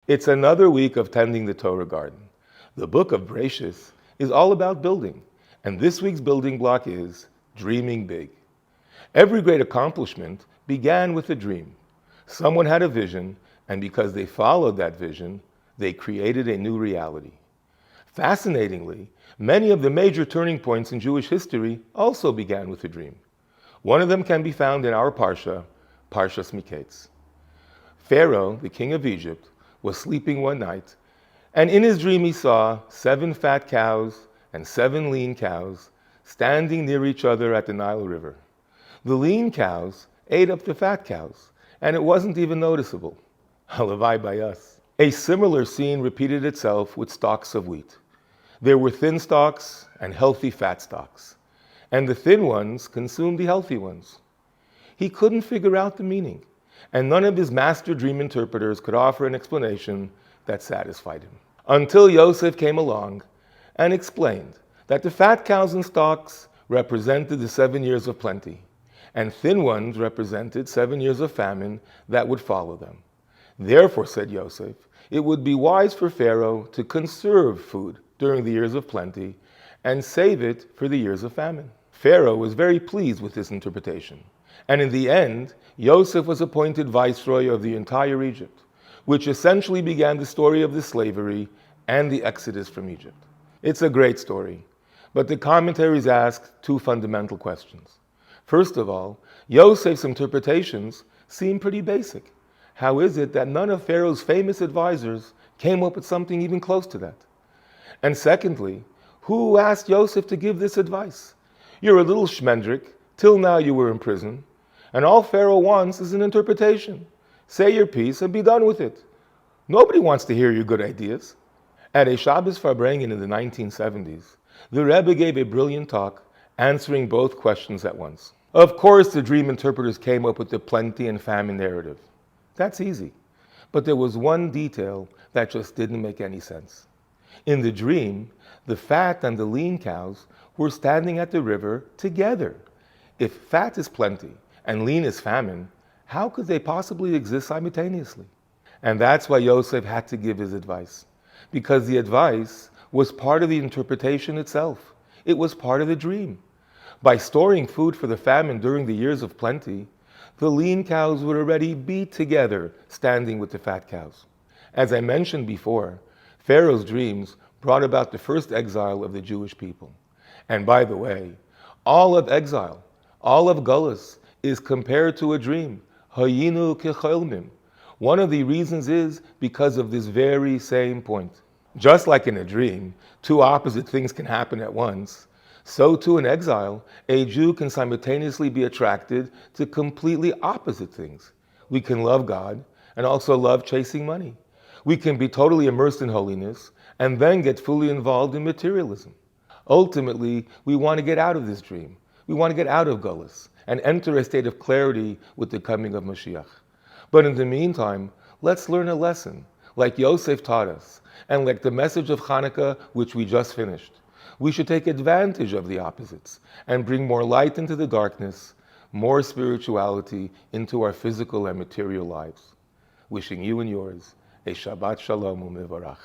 It's another week of tending the Torah garden. The book of Bereshis is all about building, and this week's building block is dreaming big. Every great accomplishment began with a dream. Someone had a vision, and because they followed that vision, they created a new reality. Fascinatingly, many of the major turning points in Jewish history also began with a dream. One of them can be found in our Parsha, Parshas Mikeitz. Pharaoh, the king of Egypt, was sleeping one night, and in his dream he saw 7 fat cows and 7 lean cows standing near each other at the Nile River. The lean cows ate up the fat cows, and it wasn't even noticeable. Halavai by us. A similar scene repeated itself with stalks of wheat. There were thin stalks and healthy fat stalks, and the thin ones consumed the healthy ones. He couldn't figure out the meaning, and none of his master dream interpreters could offer an explanation that satisfied him. Until Yosef came along and explained that the fat cows and stalks represented the 7 years of plenty, and thin ones represented 7 years of famine that would follow them. Therefore, said Yosef, it would be wise for Pharaoh to conserve food during the years of plenty and save it for the years of famine. Pharaoh was very pleased with this interpretation, and in the end, Yosef was appointed viceroy of the entire Egypt, which essentially began the story of the slavery and the exodus from Egypt. It's a great story, but the commentaries ask 2 fundamental questions. First of all, Yosef's interpretations seem pretty basic. How is it that none of Pharaoh's famous advisors came up with something even close to that? And secondly, who asked Yosef to give this advice? You're a little shmendrik, till now you were in prison, and all Pharaoh wants is an interpretation. Say your piece and be done with it. Nobody wants to hear your good ideas. At a Shabbos Farbrengen in the 1970s, the Rebbe gave a brilliant talk answering both questions at once. Of course, the dream interpreters came up with the plenty and famine narrative. That's easy. But there was one detail that just didn't make any sense. In the dream, the fat and the lean cows were standing at the river together. If fat is plenty and lean is famine, how could they possibly exist simultaneously? And that's why Yosef had to give his advice, because the advice was part of the interpretation itself. It was part of the dream. By storing food for the famine during the years of plenty, the lean cows would already be together, standing with the fat cows. As I mentioned before, Pharaoh's dreams brought about the first exile of the Jewish people. And by the way, all of exile, all of Gullus, is compared to a dream. Hayinu kecholmim. One of the reasons is because of this very same point. Just like in a dream, 2 opposite things can happen at once, so too in exile, a Jew can simultaneously be attracted to completely opposite things. We can love God and also love chasing money. We can be totally immersed in holiness and then get fully involved in materialism. Ultimately, we want to get out of this dream. We want to get out of Gullus and enter a state of clarity with the coming of Mashiach. But in the meantime, let's learn a lesson, like Yosef taught us, and like the message of Hanukkah, which we just finished. We should take advantage of the opposites and bring more light into the darkness, more spirituality into our physical and material lives. Wishing you and yours a Shabbat Shalom u'Mevarach.